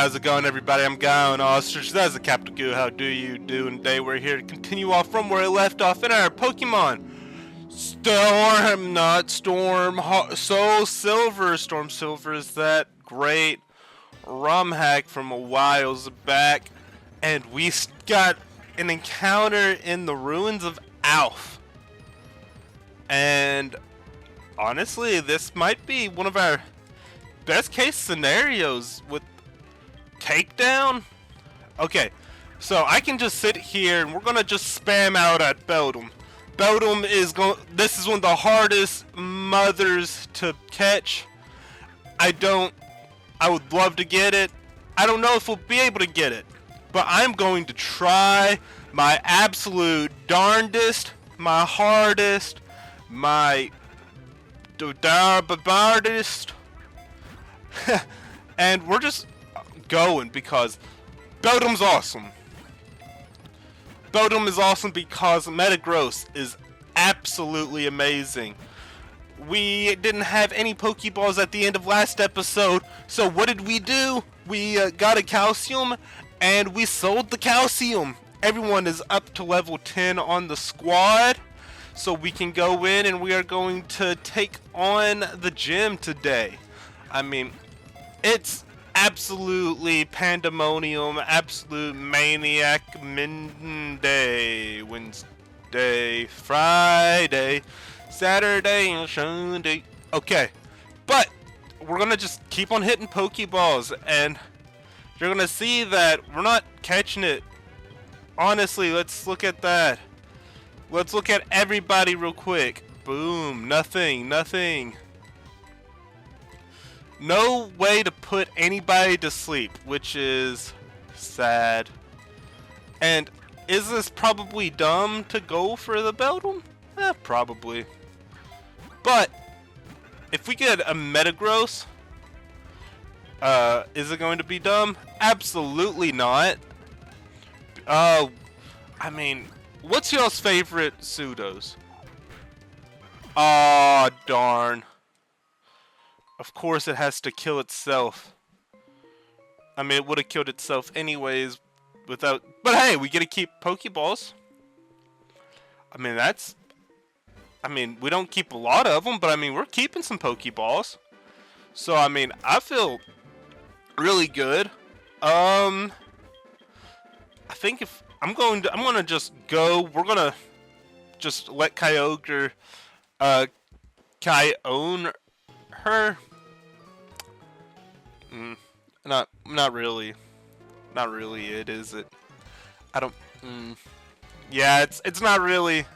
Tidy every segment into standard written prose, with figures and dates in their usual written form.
how's it going, everybody? I'm Guy Ostrich. That's the Capital Goo. How do you do? And today we're here to continue off from where I left off in our Pokemon SoulSilver. SoulSilver is that great ROM hack from a while back, and we got an encounter in the ruins of Alph. And honestly, this might be one of our best case scenarios with takedown. Okay, so I can just sit here and we're gonna just spam out at Beldum. Beldum is this is one of the hardest mothers to catch. I would love to get it. I don't know if we'll be able to get it, but I'm going to try my absolute darndest, my hardest, my hardest. And we're just going because Beldum's awesome. Beldum is awesome because Metagross is absolutely amazing. We didn't have any Pokeballs at the end of last episode, so what did we do? We got a Calcium, and we sold the Calcium. Everyone is up to level 10 on the squad, so we can go in and we are going to take on the gym today. I mean, it's absolutely pandemonium, absolute maniac Monday, Wednesday, Friday, Saturday, and Sunday. Okay, but we're gonna just keep on hitting Pokeballs, and you're gonna see that we're not catching it. Honestly, let's look at that. Let's look at everybody real quick. Boom, nothing. No way to put anybody to sleep, which is sad. And is this probably dumb to go for the Beldum? Probably. But if we get a Metagross, is it going to be dumb? Absolutely not. I mean, what's y'all's favorite pseudos? Aw, darn. Of course it has to kill itself. I mean, it would have killed itself anyways without... But hey, we get to keep Pokeballs. I mean, we don't keep a lot of them, but I mean, we're keeping some Pokeballs. So, I mean, I feel really good. I think if... I'm gonna just go... We're gonna just let Kyogre... Kyone her... Not really it, is it? I don't... Yeah, it's not really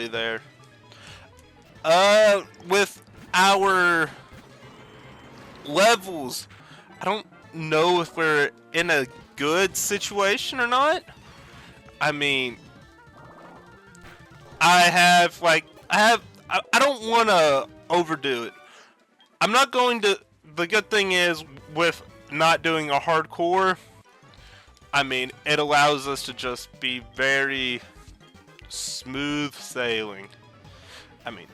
there. With our levels, I don't know if we're in a good situation or not. I mean, I don't want to overdo it. I'm not going to... The good thing is, with not doing a hardcore, I mean, it allows us to just be very smooth sailing. I mean,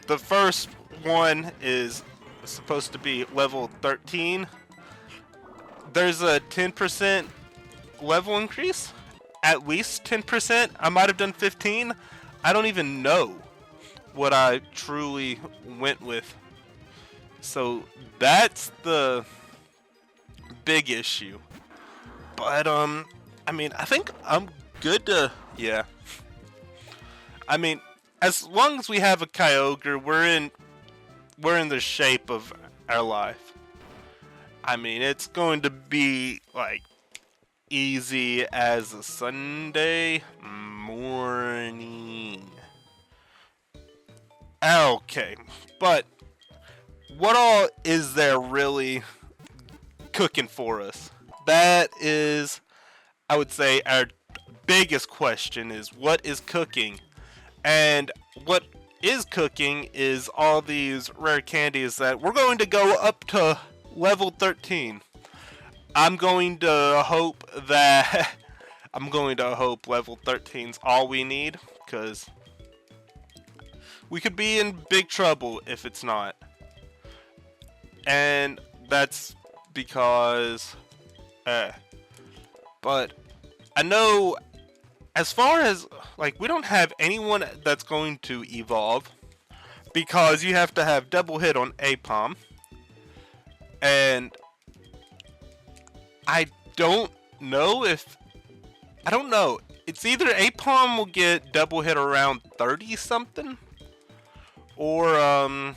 the first one is supposed to be level 13. There's a 10% level increase. At least 10%. I might have done 15. I don't even know what I truly went with. So that's the big issue. But I mean, I think I'm good to... Yeah. I mean, as long as we have a Kyogre, we're in the shape of our life. I mean, it's going to be like easy as a Sunday morning. Okay, but what all is there really cooking for us? That is, I would say, our biggest question is what is cooking? And what is cooking is all these rare candies that we're going to go up to level 13. I'm going to hope level 13's all we need, because we could be in big trouble if it's not. And that's because But I know as far as, like, we don't have anyone that's going to evolve because you have to have double hit on Apom. And I don't know if, I don't know. It's either Apom will get double hit around 30 something, or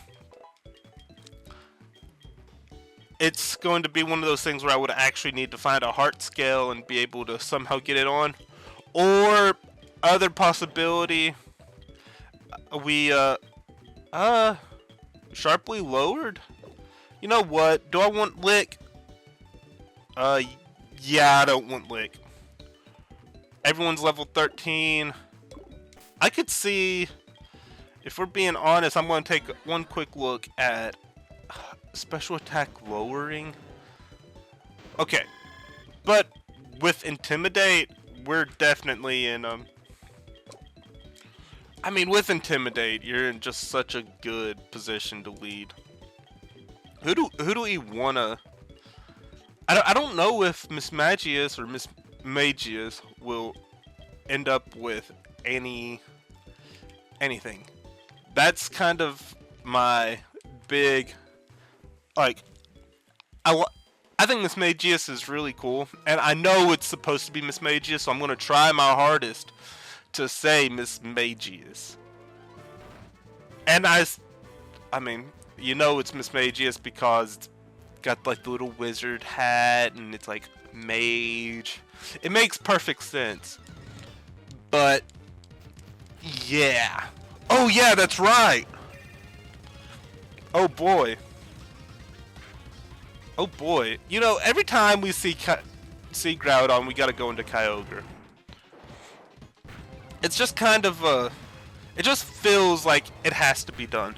it's going to be one of those things where I would actually need to find a heart scale and be able to somehow get it on. Or other possibility, we sharply lowered. You know what? Do I want Lick? Yeah, I don't want Lick. Everyone's level 13. I could see, if we're being honest, I'm going to take one quick look at special attack lowering. Okay, but with Intimidate, we're definitely in, I mean, with Intimidate, you're in just such a good position to lead. Who do we wanna? I don't know if Miss Magius or Miss Magius will end up with anything. That's kind of my big, like, I think Miss Magius is really cool, and I know it's supposed to be Miss Magius, so I'm gonna try my hardest to say Miss Magius. And I mean, you know it's Miss Magius because it's got like the little wizard hat and it's like mage. It makes perfect sense. But yeah. Oh yeah, that's right. Oh boy. Oh boy. You know, every time we see Groudon, we gotta go into Kyogre. It's just kind of it just feels like it has to be done.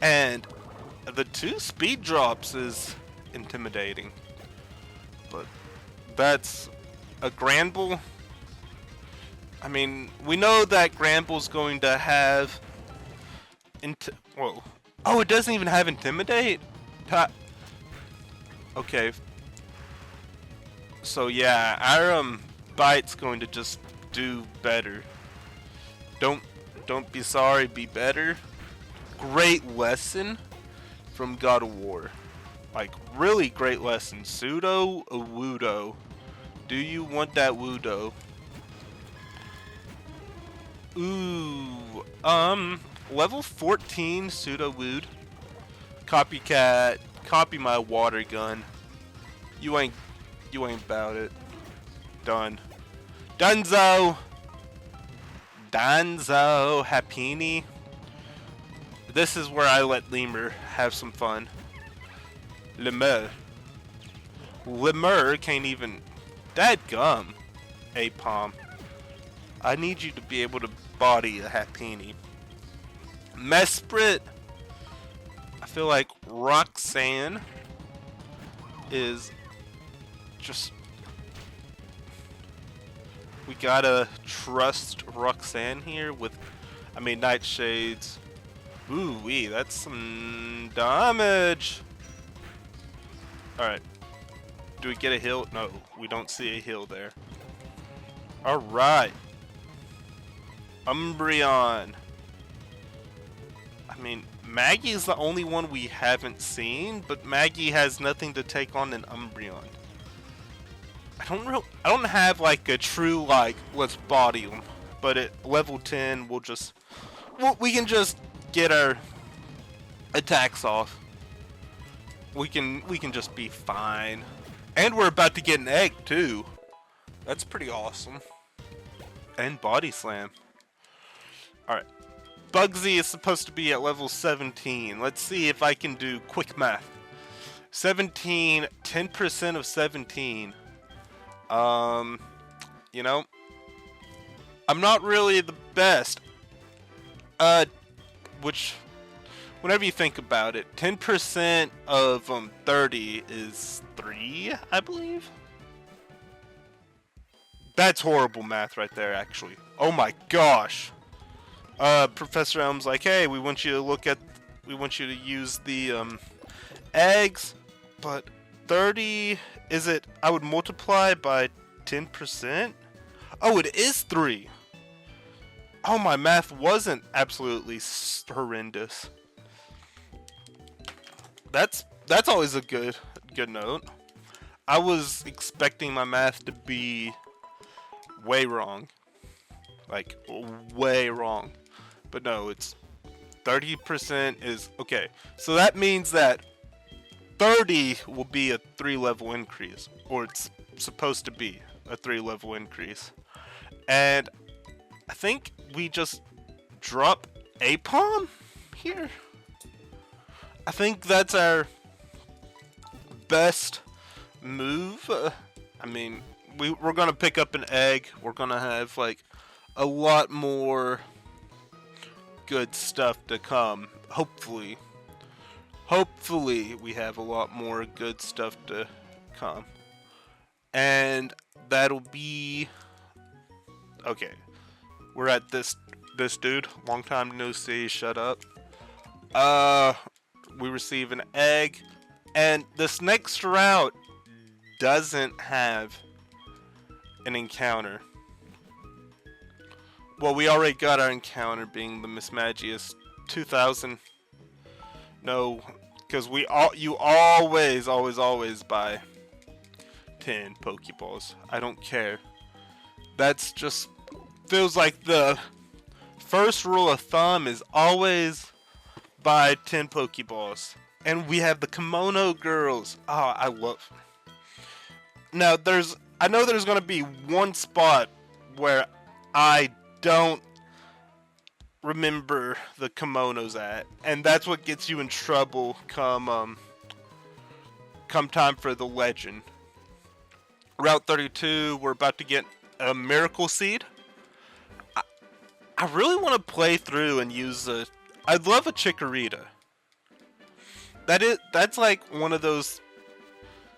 And the 2 speed drops is intimidating. But that's a Granbull. I mean, we know that Granbull's going to have whoa. Oh, it doesn't even have Intimidate? Okay. So yeah, our bite's going to just do better. Don't be sorry, be better. Great lesson from God of War. Like, really great lesson. Pseudo Wudo. Do you want that Wudo? Ooh, level 14 Pseudo Wood. Copycat, copy my water gun. You ain't about it. Done. Dunzo! Danzo Happini. This is where I let Lemur have some fun. Lemur can't even. Dadgum, Apom. I need you to be able to body a Happini. Mesprit. I feel like Roxanne is just. We gotta trust Roxanne here with, I mean, Nightshades. Ooh wee, that's some damage. Alright. Do we get a heal? No, we don't see a heal there. Alright. Umbreon. I mean, Maggie's the only one we haven't seen, but Maggie has nothing to take on an Umbreon. I don't have like a true like let's body him, but at level 10 we can just get our attacks off. We can just be fine. And we're about to get an egg too. That's pretty awesome. And body slam. Alright. Bugsy is supposed to be at level 17. Let's see if I can do quick math. 17, 10% of 17. You know, I'm not really the best. Which, whenever you think about it, 10% of 30 is 3, I believe. That's horrible math right there, actually. Oh my gosh. Professor Elm's like, hey, we want you to use the eggs, but 30, is it, I would multiply by 10%? Oh, it is 3. Oh, my math wasn't absolutely horrendous. That's always a good note. I was expecting my math to be way wrong. Like, way wrong. But no, it's 30% is, okay. So that means that 30 will be a 3-level increase. Or it's supposed to be a 3-level increase. And I think we just drop a palm here. I think that's our best move. I mean, we're gonna pick up an egg. We're gonna have like a lot more good stuff to come. Hopefully we have a lot more good stuff to come, and that'll be okay. We're at this dude. Long time no see. Shut up. We receive an egg, and this next route doesn't have an encounter. Well, we already got our encounter, being the Mismagius 2000. No, because you always buy 10 Pokeballs. I don't care. That's just feels like the first rule of thumb is always buy 10 Pokeballs. And we have the Kimono Girls. Oh, I love. Now I know there's gonna be one spot where I don't remember the kimonos at, and that's what gets you in trouble come time for the legend. Route 32, we're about to get a Miracle Seed. I really want to play through and use I'd love a Chikorita. That's like one of those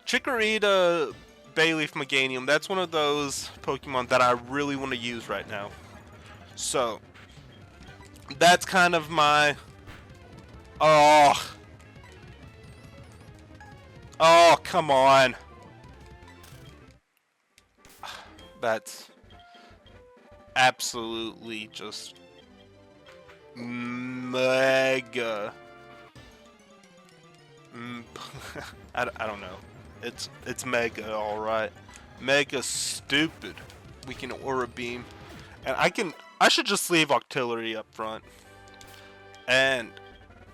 Chikorita, Bayleaf, Meganium. That's one of those Pokemon that I really want to use right now. So that's kind of my oh come on. That's absolutely just mega. I don't know. It's mega, all right. Mega stupid. We can Aura Beam, and I should just leave Octillery up front, and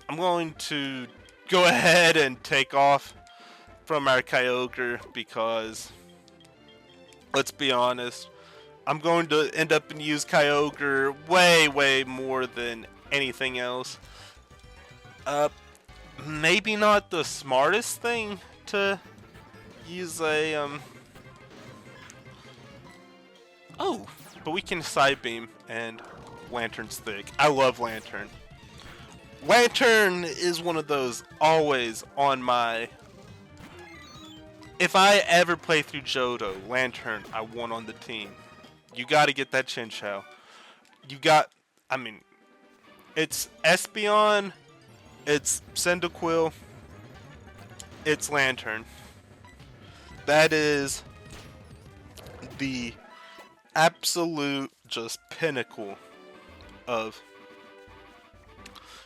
I'm going to go ahead and take off from our Kyogre because, let's be honest, I'm going to end up and use Kyogre way more than anything else. Maybe not the smartest thing to use a oh, but we can Side Beam, and Lantern's thick. I love Lantern. Lantern is one of those always on my. If I ever play through Johto, Lantern, I want on the team. You got to get that Chinchou. I mean, it's Espeon, it's Cyndaquil, it's Lantern. That is the absolute just pinnacle of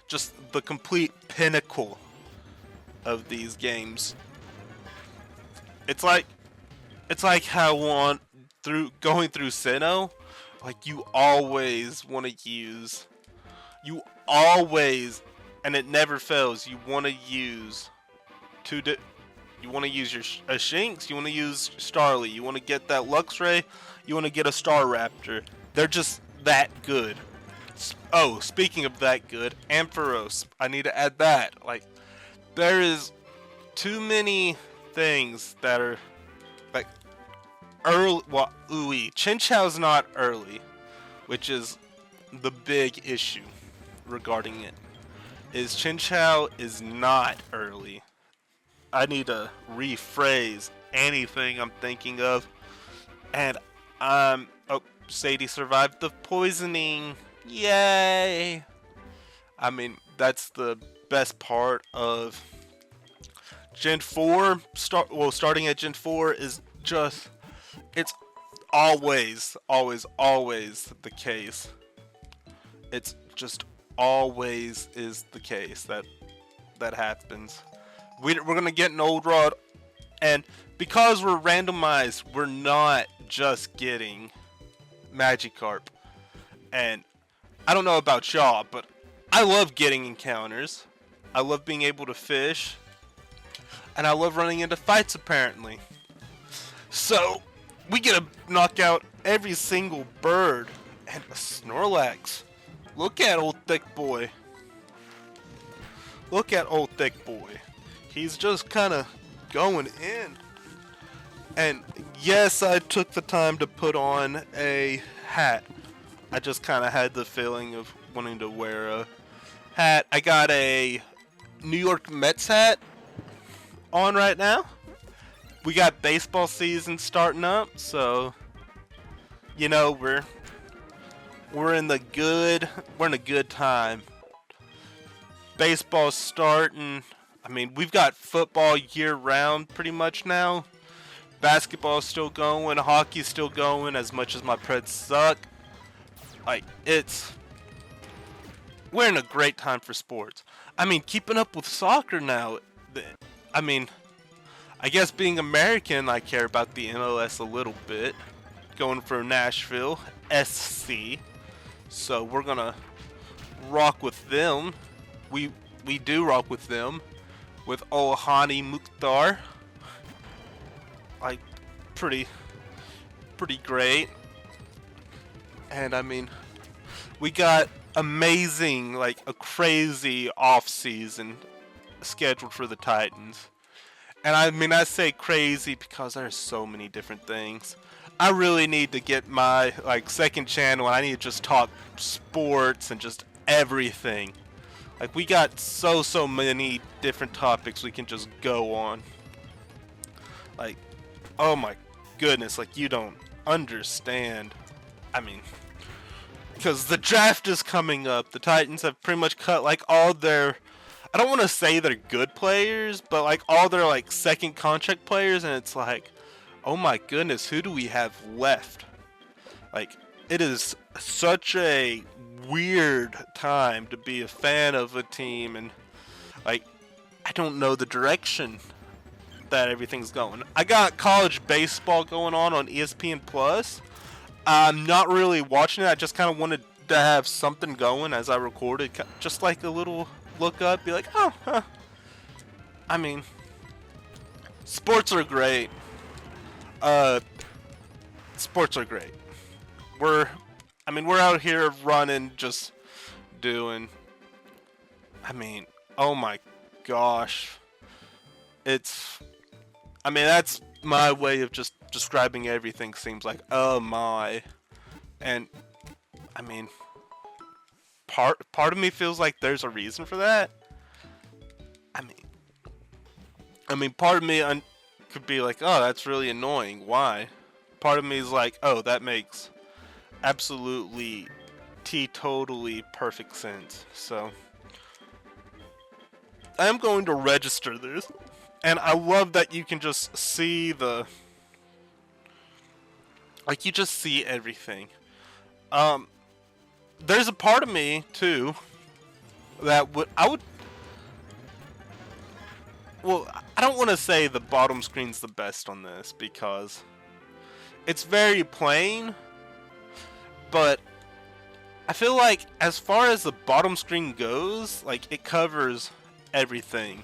just the complete pinnacle of these games. It's like how going through Sinnoh, like you always want to use, and it never fails. You want to use you want to use your Shinx, you want to use Starly, you want to get that Luxray, you want to get a Staraptor. They're just that good. Oh, speaking of that good, Ampharos. I need to add that. Like, there is too many things that are like early. Well, Chinchou's not early, which is the big issue regarding it. Is Chinchou is not early. I need to rephrase anything I'm thinking of. And oh, Sadie survived the poisoning. Yay! I mean, that's the best part of Gen 4, starting at Gen 4 is just, it's always the case. It's just always is the case that happens. We're gonna get an old rod, and because we're randomized, we're not just getting Magikarp. And I don't know about y'all, but I love getting encounters. I love being able to fish, and I love running into fights apparently. So we get to knock out every single bird, and a Snorlax. Look at old thick boy. Look at old thick boy. He's just kind of going in. And yes, I took the time to put on a hat. I just kind of had the feeling of wanting to wear a hat. I got a New York Mets hat on right now. We got baseball season starting up, so you know we're in a good time. Baseball's starting. I mean, we've got football year round pretty much now. Basketball's still going, hockey's still going, as much as my Preds suck. Like, we're in a great time for sports. I mean, keeping up with soccer now, I mean, I guess being American, I care about the MLS a little bit. Going for Nashville SC. So we're gonna rock with them. We do rock with them. With Ohani Mukhtar. Like, pretty great. And I mean, we got amazing, like a crazy off season scheduled for the Titans. And I mean, I say crazy because there's so many different things. I really need to get my second channel, and I need to just talk sports and just everything. Like, we got so many different topics we can just go on. Like, oh my goodness, like, you don't understand. I mean, because the draft is coming up. The Titans have pretty much cut like all their, I don't want to say they're good players, but like all their like second contract players, and it's like, oh my goodness, who do we have left? Like, it is such a weird time to be a fan of a team, and like, I don't know the direction that everything's going. I got college baseball going on ESPN Plus. I'm not really watching it. I just kind of wanted to have something going as I recorded, just like a little look up, be like, oh, huh. I mean, sports are great. Sports are great. We're out here running, just doing. I mean, oh my gosh. That's my way of just describing everything. Seems like, oh my. And I mean, part of me feels like there's a reason for that. I mean, part of me could be like, oh, that's really annoying. Why? Part of me is like, oh, that makes absolutely totally perfect sense. So I am going to register this, and I love that you can just see you just see everything. There's a part of me too that well, I don't want to say the bottom screen's the best on this because it's very plain, but I feel like as far as the bottom screen goes, like, it covers everything.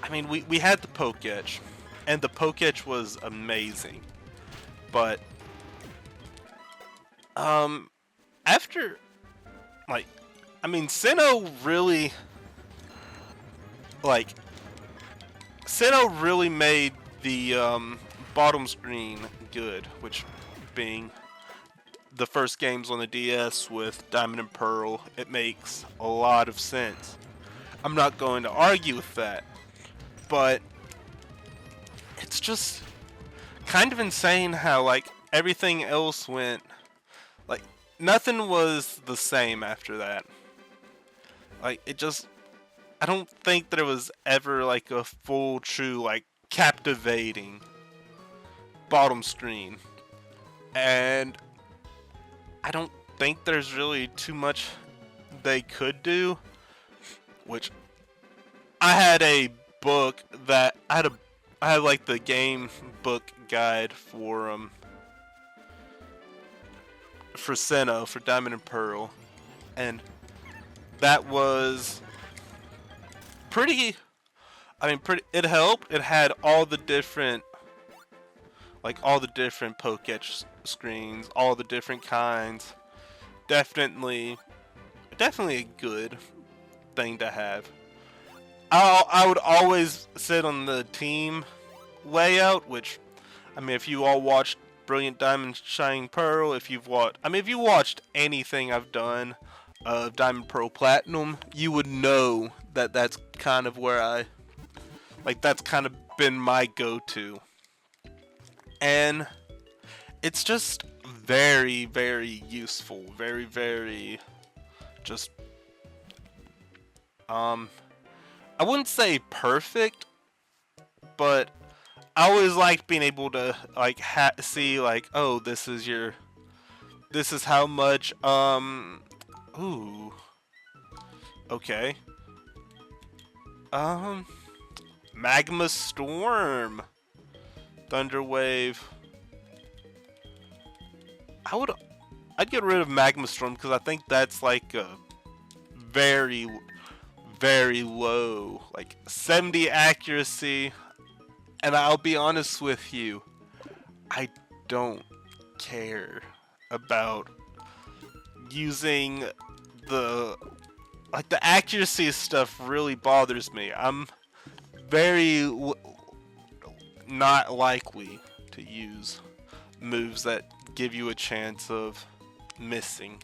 I mean, we had the Pokétch, and the Pokétch was amazing, but after, like, I mean, Sinnoh really made the bottom screen good, which being the first games on the DS with Diamond and Pearl, it makes a lot of sense. I'm not going to argue with that, but it's just kind of insane how, like, everything else went, like, nothing was the same after that. Like, it just, I don't think there was ever like a full, true, like captivating bottom screen, and I don't think there's really too much they could do. Which I had a book that I had like the game book guide for Sinnoh, for Diamond and Pearl, and that was pretty. I mean, pretty. It helped. It had all the different, like all the different Pokédex screens, all the different kinds. Definitely, definitely a good thing to have. I would always sit on the team layout, which, I mean, if you all watched Brilliant Diamond Shining Pearl, if you watched anything I've done of Diamond Pearl Platinum, you would know that that's kind of where that's kind of been my go-to. And it's just very, very useful. Very, very just, I wouldn't say perfect, but I always liked being able to like see like, oh, this is how much ooh, okay, Magma Storm, Thunder Wave. I'd get rid of Magma Storm because I think that's like a very, very low, like 70 accuracy. And I'll be honest with you, I don't care about using the accuracy stuff. Really bothers me. I'm very not likely to use moves that give you a chance of missing.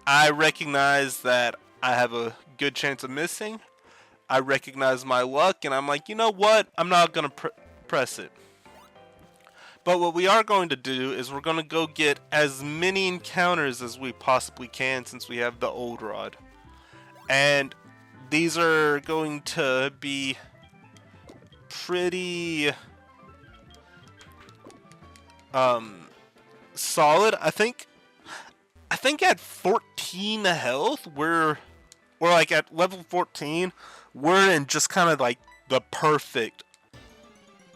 I recognize that I have a good chance of missing. I recognize my luck, and I'm like, you know what? I'm not going to press it. But what we are going to do is we're going to go get as many encounters as we possibly can since we have the old rod. And these are going to be pretty solid. I think at 14 health, we're like at level 14. We're in just kind of like the perfect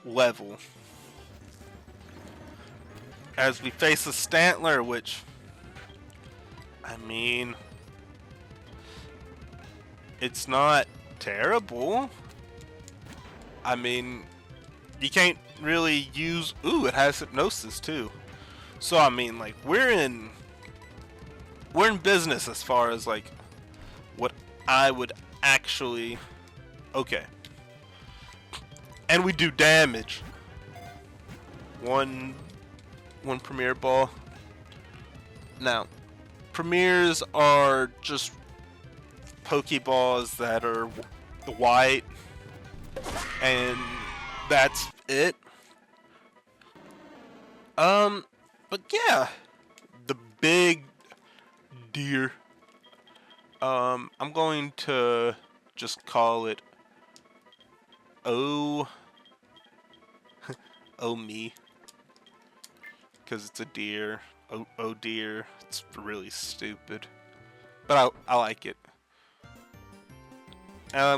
level. As we face a Stantler, which, I mean, it's not terrible. I mean, you can't really use, ooh, it has hypnosis too. So I mean, like, we're in business as far as like what I would actually, okay. And we do damage. One Premier Ball. Now, Premiers are just Pokeballs that are white, and that's it. But yeah, the big deer. I'm going to just call it oh me, because it's a deer. Oh dear, it's really stupid, but I like it.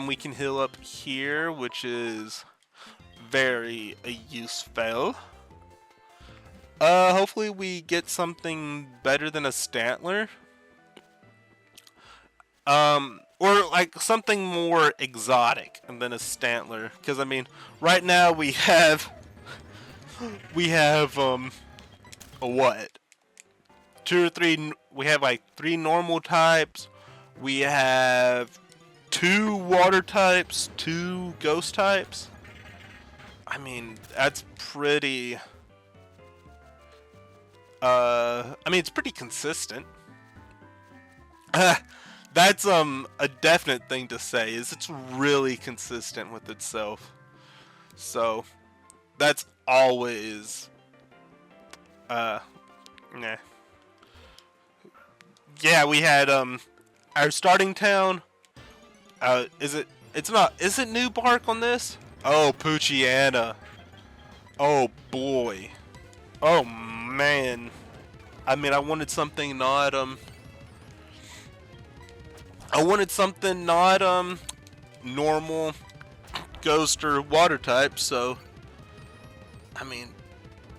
We can heal up here, which is very useful. Hopefully we get something better than a Stantler. Or like something more exotic than a Stantler, because I mean, right now we have what? 2 or 3, we have like 3 normal types. We have 2 water types, 2 ghost types. I mean, that's pretty, I mean, it's pretty consistent. That's a definite thing to say, is it's really consistent with itself. So that's always nah. Yeah, we had Our starting town, is it? It's not. Is it New Bark on this? Oh, Poochyena. Oh boy. Oh man. I mean, I wanted something not normal ghost or water type. So, I mean,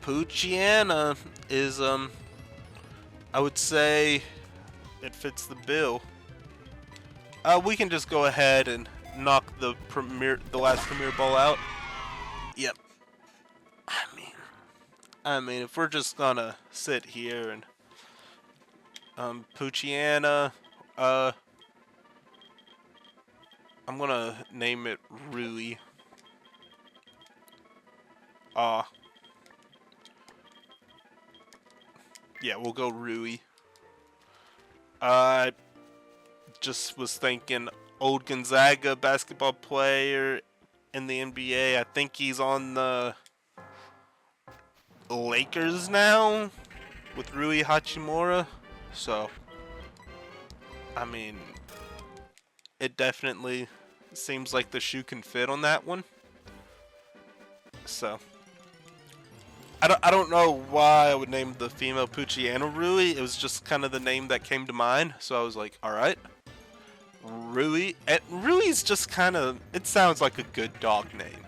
Poochyena is I would say it fits the bill. We can just go ahead and knock the last premier ball out. Yep. I mean, if we're just gonna sit here and Poochyena, I'm gonna name it Rui. Yeah, we'll go Rui. Just was thinking old Gonzaga basketball player in the NBA. I think he's on the Lakers now with Rui Hachimura. So, I mean, it definitely seems like the shoe can fit on that one. So, I don't know why I would name the female Poochyena Rui. It was just kind of the name that came to mind. So I was like, alright. Rui. And Rui's just kind of, it sounds like a good dog name.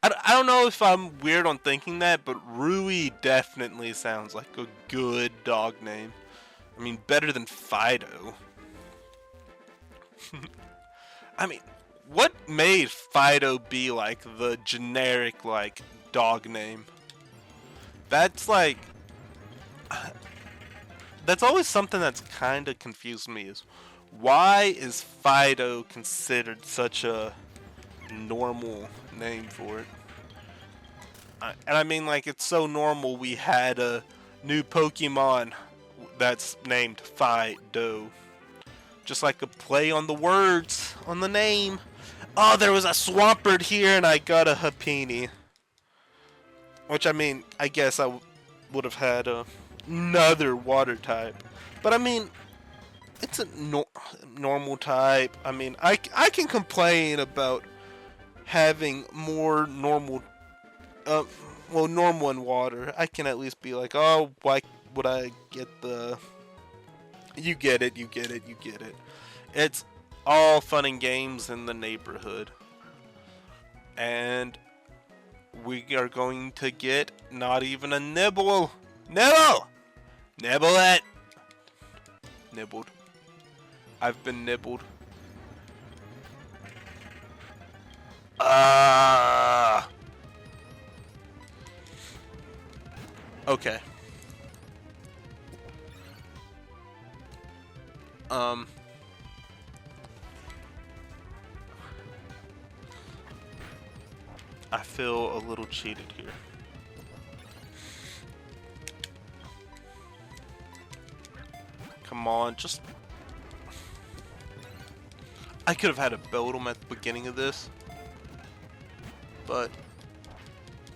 I don't know if I'm weird on thinking that, but Rui definitely sounds like a good dog name. I mean, better than Fido. I mean, what made Fido be like the generic like dog name? That's like, that's always something that's kind of confused me, is why is Fido considered such a normal name for it? And I mean, like, it's so normal we had a new Pokemon that's named Fido. Just like a play on the words, on the name. Oh, there was a Swampert here and I got a Happiny. Which, I mean, I guess I would have had another water type. But, I mean, it's a normal type. I mean, I can complain about having more normal, well, normal in water. I can at least be like, oh, why would I get the... You get it, you get it, you get it. It's all fun and games in the neighborhood. And we are going to get not even a nibble. Nibble! Nibble it! Nibbled. I've been nibbled. Okay. I feel a little cheated here. Come on, just... I could have had a Beldum at the beginning of this, but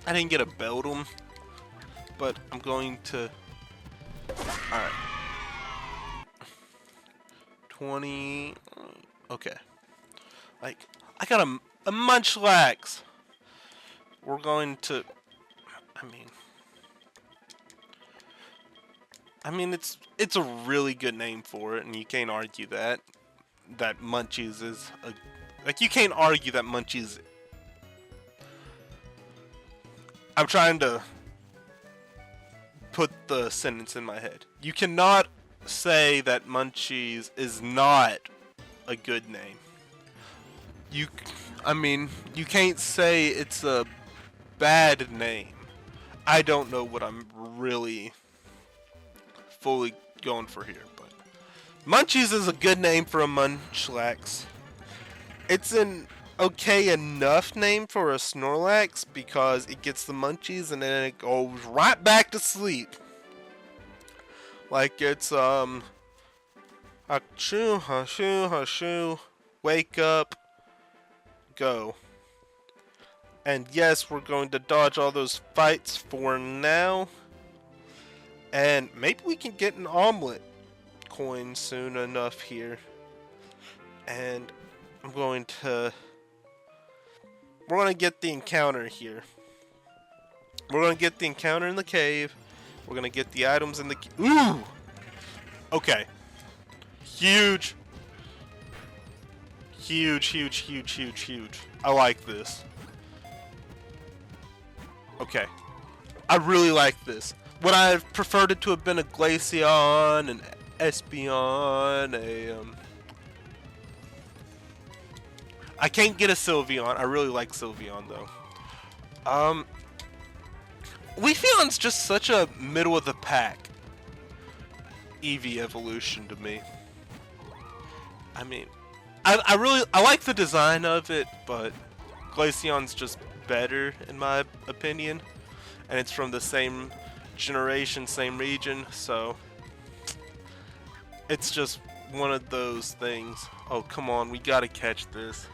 I didn't get a Beldum. But I'm going to... Alright. 20... Okay. Like, I got a Munchlax! We're going to... I mean, it's a really good name for it, and you can't argue that. That Munchies is a... Like, you can't argue that Munchies... I'm trying to put the sentence in my head. You cannot say that Munchies is not a good name. I mean, you can't say it's a bad name. I don't know what I'm really fully going for here, but Munchies is a good name for a Munchlax. It's an okay enough name for a Snorlax because it gets the munchies and then it goes right back to sleep. Like it's achoo, hashoo, hashoo, wake up, go. And yes, we're going to dodge all those fights for now. And maybe we can get an omelet coins soon enough here. And I'm going to... We're going to get the encounter here. We're going to get the encounter in the cave. We're going to get the items in the... Ooh! Okay. Huge. Huge, huge, huge, huge, huge. I like this. Okay. I really like this. Would I have preferred it to have been a Glaceon, an Espeon, I can't get a Sylveon. I really like Sylveon though. Leafeon's just such a middle of the pack Eevee evolution to me. I mean, I like the design of it, but Glaceon's just better in my opinion, and it's from the same generation, same region, so it's just one of those things. Oh, come on, we gotta catch this.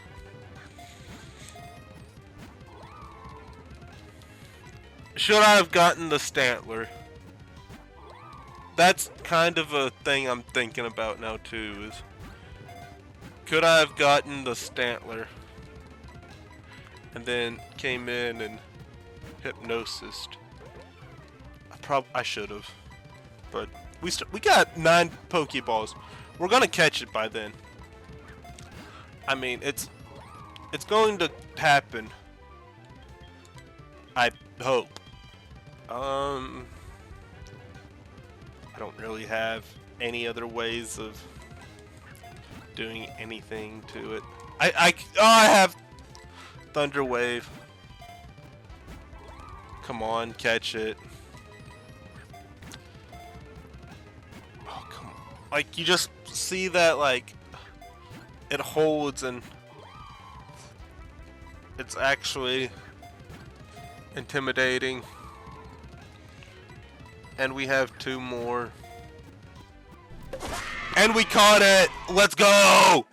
Should I have gotten the Stantler? That's kind of a thing I'm thinking about now too, is could I have gotten the Stantler and then came in and hypnosised? I should have, but we got 9 Pokeballs. We're gonna catch it by then. I mean, it's going to happen. I hope. I don't really have any other ways of doing anything to it. I have Thunder Wave. Come on, catch it. Oh, come on. Like, you just see that, like, it holds and it's actually intimidating. And we have 2 more. And we caught it! Let's go!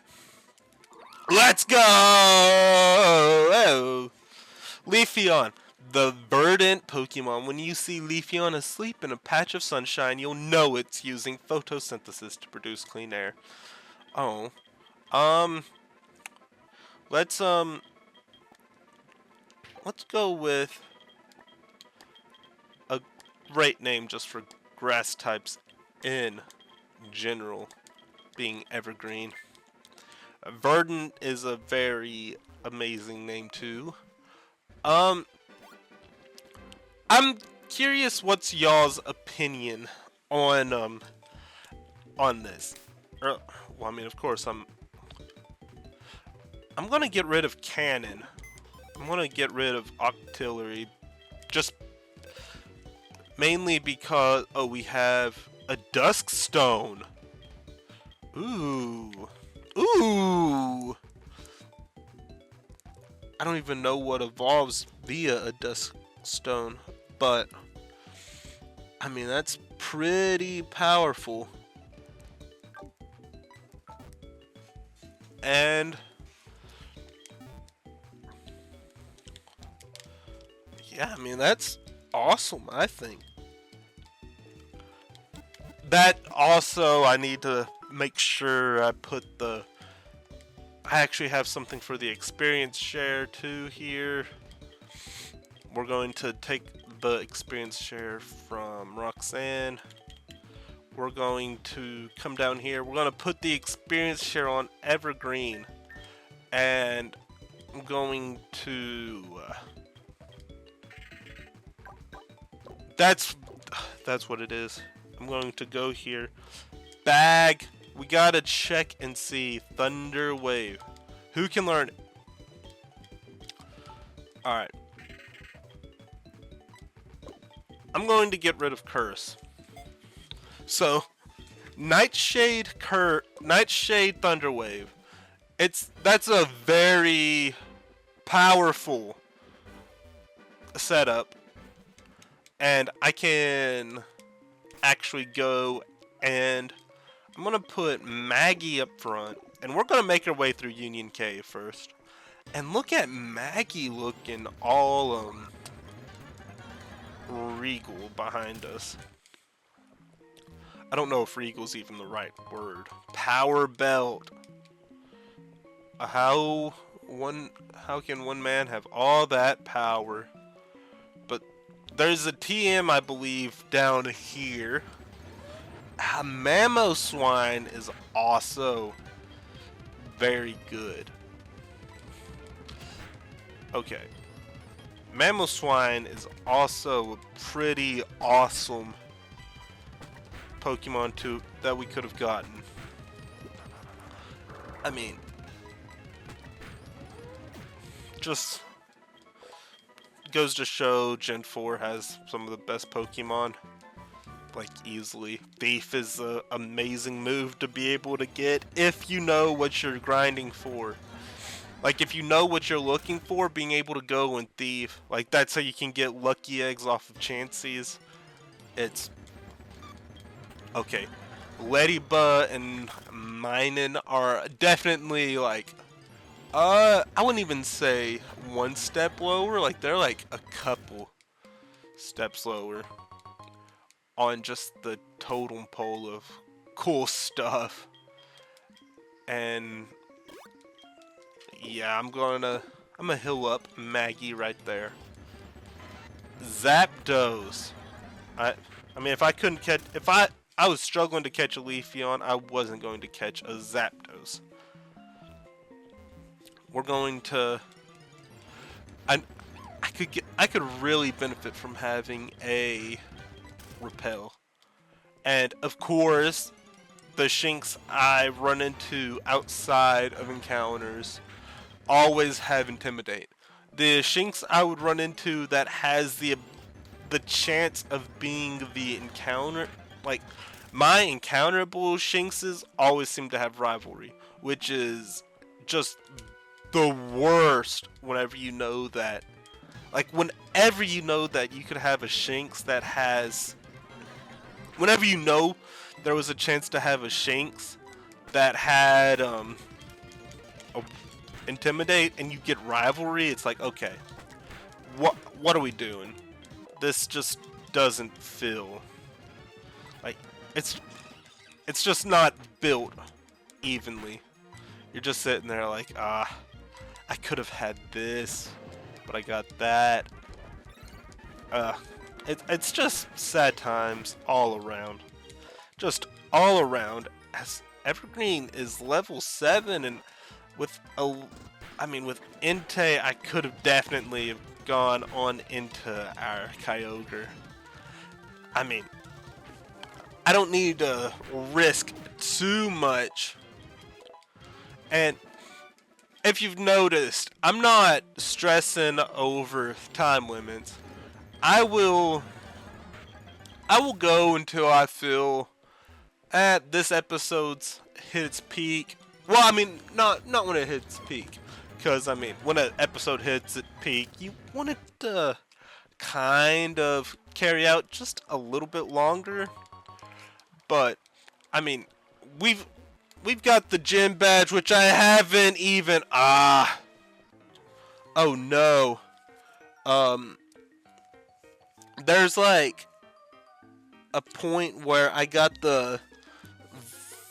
Let's go! Oh. Leafeon, the verdant Pokemon. When you see Leafeon asleep in a patch of sunshine, you'll know it's using photosynthesis to produce clean air. Oh. Let's go with a great name just for grass types in general, being evergreen. Verdant is a very amazing name too. I'm curious what's y'all's opinion on this. Well, I mean, of course I'm gonna get rid of Cannon. I'm gonna get rid of Octillery, just mainly because we have a Dusk Stone. Ooh. Ooh. I don't even know what evolves via a Dusk Stone, but I mean, that's pretty powerful. And yeah, I mean, that's awesome, I think. That also, I need to make sure I put I actually have something for the experience share too here. We're going to take the experience share from Roxanne. We're going to come down here. We're going to put the experience share on Evergreen. And I'm going to... That's what it is. I'm going to go here. Bag. We gotta check and see. Thunder Wave. Who can learn it? Alright. I'm going to get rid of Curse. So, Nightshade Thunder Wave. That's a very powerful setup. And I can actually go and I'm gonna put Maggie up front, and we're gonna make our way through Union Cave first. And look at Maggie looking all regal behind us. I don't know if regal's even the right word. Power belt. How can one man have all that power? But there's a TM, I believe, down here. A Mamoswine is also very good. Okay. Mamoswine is also a pretty awesome Pokemon that we could have gotten. I mean, just goes to show Gen 4 has some of the best Pokemon. Like, easily. Thief is an amazing move to be able to get if you know what you're grinding for. Like, if you know what you're looking for, being able to go and Thief. Like, that's how you can get lucky eggs off of Chanseys. It's... Okay. Ladybug and Minun are definitely, like... I wouldn't even say one step lower. Like, they're like a couple steps lower on just the totem pole of cool stuff. And yeah, I'm gonna heal up Maggie right there. Zapdos. I mean, if I couldn't catch, if I was struggling to catch a Leafeon, I wasn't going to catch a Zapdos. We're going to. I could really benefit from having a Repel, and of course, the Shinx I run into outside of encounters always have Intimidate. The Shinx I would run into that has the chance of being the encounter, like my encounterable Shinxes always seem to have Rivalry, which is just the worst whenever you know that. Like, whenever you know that you could have a Shinx that has... Whenever you know there was a chance to have a Shinx that had Intimidate and you get Rivalry, it's like, okay, what are we doing? This just doesn't feel... Like, it's just not built evenly. You're just sitting there like, I could have had this, but I got that. It's just sad times all around. Just all around. As Evergreen is level 7, and with with Entei, I could have definitely gone on into our Kyogre. I mean, I don't need to risk too much. And if you've noticed, I'm not stressing over time limits. I will go until I feel this episode's hit its peak. Well, I mean, not when it hits peak, because I mean, when an episode hits its peak, you want it to kind of carry out just a little bit longer. But I mean, we've got the gym badge, which I haven't even... Oh no. There's like a point where I got the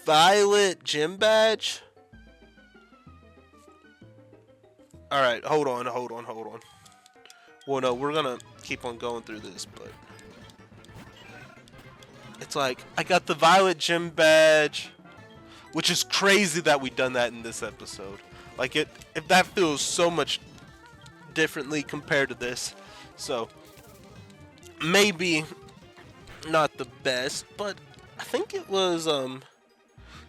violet gym badge. Alright, hold on. Well, no, we're gonna keep on going through this, but... It's like, I got the violet gym badge... Which is crazy that we done that in this episode. Like, if that feels so much differently compared to this. So, maybe not the best, but I think it was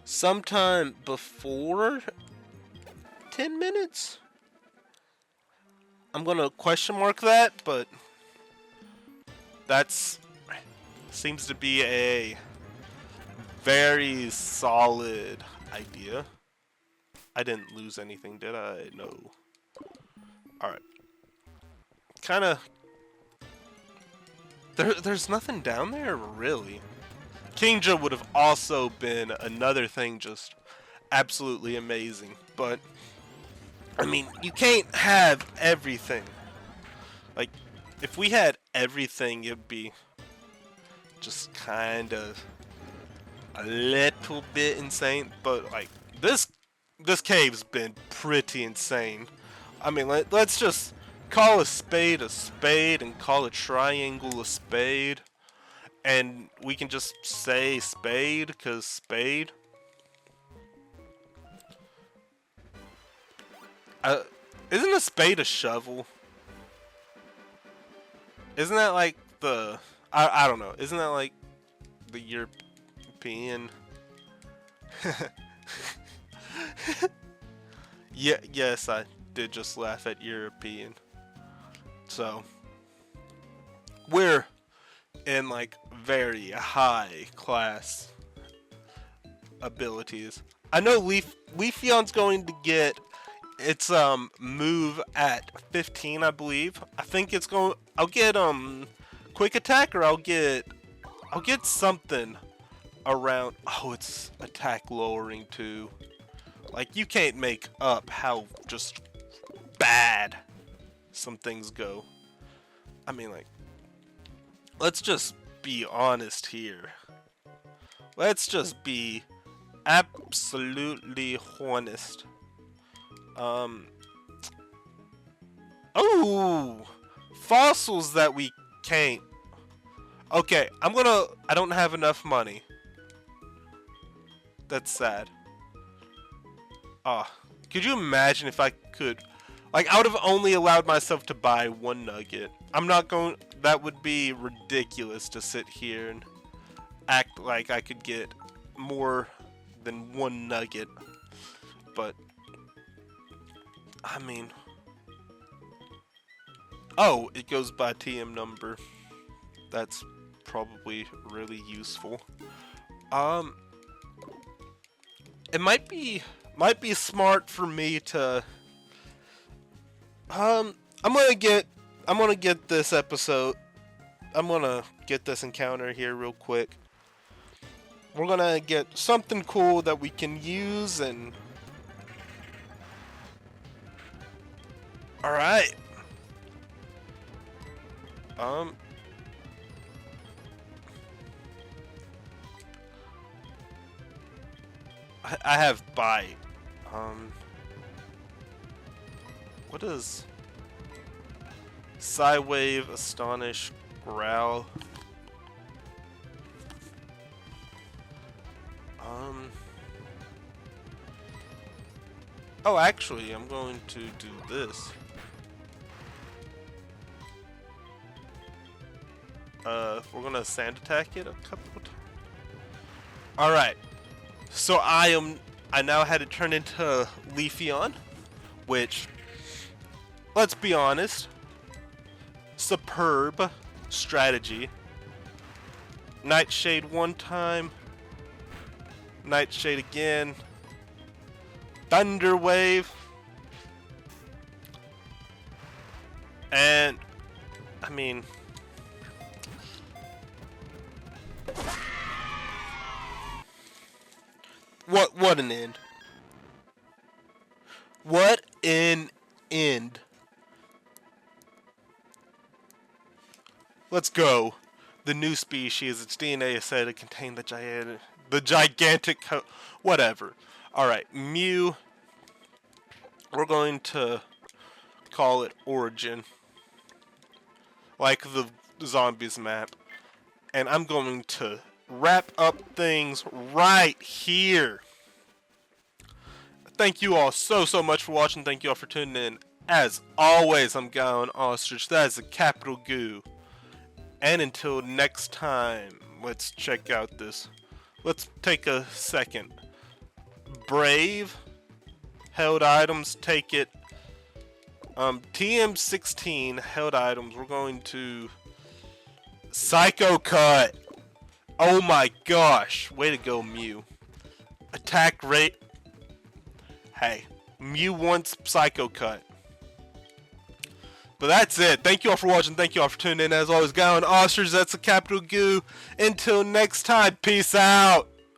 sometime before 10 minutes. I'm gonna question mark that, but that's seems to be a very solid idea. I didn't lose anything, did I? No. Alright. Kinda... There's nothing down there, really. Kingja would have also been another thing just absolutely amazing. But, I mean, you can't have everything. Like, if we had everything, it'd be just kind of... a little bit insane, but like this cave's been pretty insane. I mean, let's just call a spade and call a triangle a spade, and we can just say spade because spade. Isn't a spade a shovel? Isn't that like the I don't know. Isn't that like the European? Yeah, yes, I did just laugh at European. So we're in like very high class abilities. I know Leafeon's going to get its move at 15, I believe. I think it's going. I'll get quick attack, or I'll get something around. Oh, it's attack lowering too. Like, you can't make up how just bad some things go. I mean, like, let's just be honest here. Let's just be absolutely honest. Oh, fossils that we can't. Okay, I don't have enough money. That's sad. Could you imagine if I could, like, I would have only allowed myself to buy one nugget. I'm not going, that would be ridiculous to sit here and act like I could get more than one nugget. But, I mean, oh, it goes by TM number. That's probably really useful. It might be smart for me to I'm gonna get this episode. I'm gonna get this encounter here real quick. We're gonna get something cool that we can use, and alright. I have bite. What is Psywave, Astonish, Growl? Oh, actually, I'm going to do this. We're gonna sand attack it a couple of times. Alright. So I now had to turn into Leafeon, which, let's be honest, superb strategy. Nightshade one time, Nightshade again, Thunder Wave, and I mean, what an end. What an end. Let's go. The new species, its DNA is said to contain the gigantic whatever. Alright, Mew. We're going to call it Origin. Like the zombies map. And I'm going to wrap up things right here. Thank you all so much for watching. Thank you all for tuning in. As always, I'm Gowan Ostrich. That is a capital Goo. And until next time, let's check out this. Let's take a second. Brave. Held items, take it. TM16 held items. We're going to Psycho Cut. Oh my gosh. Way to go, Mew. Attack rate. Hey, Mew wants Psycho Cut. But that's it. Thank you all for watching. Thank you all for tuning in. As always, Gowan Ostrich. That's a capital Goo. Until next time, peace out.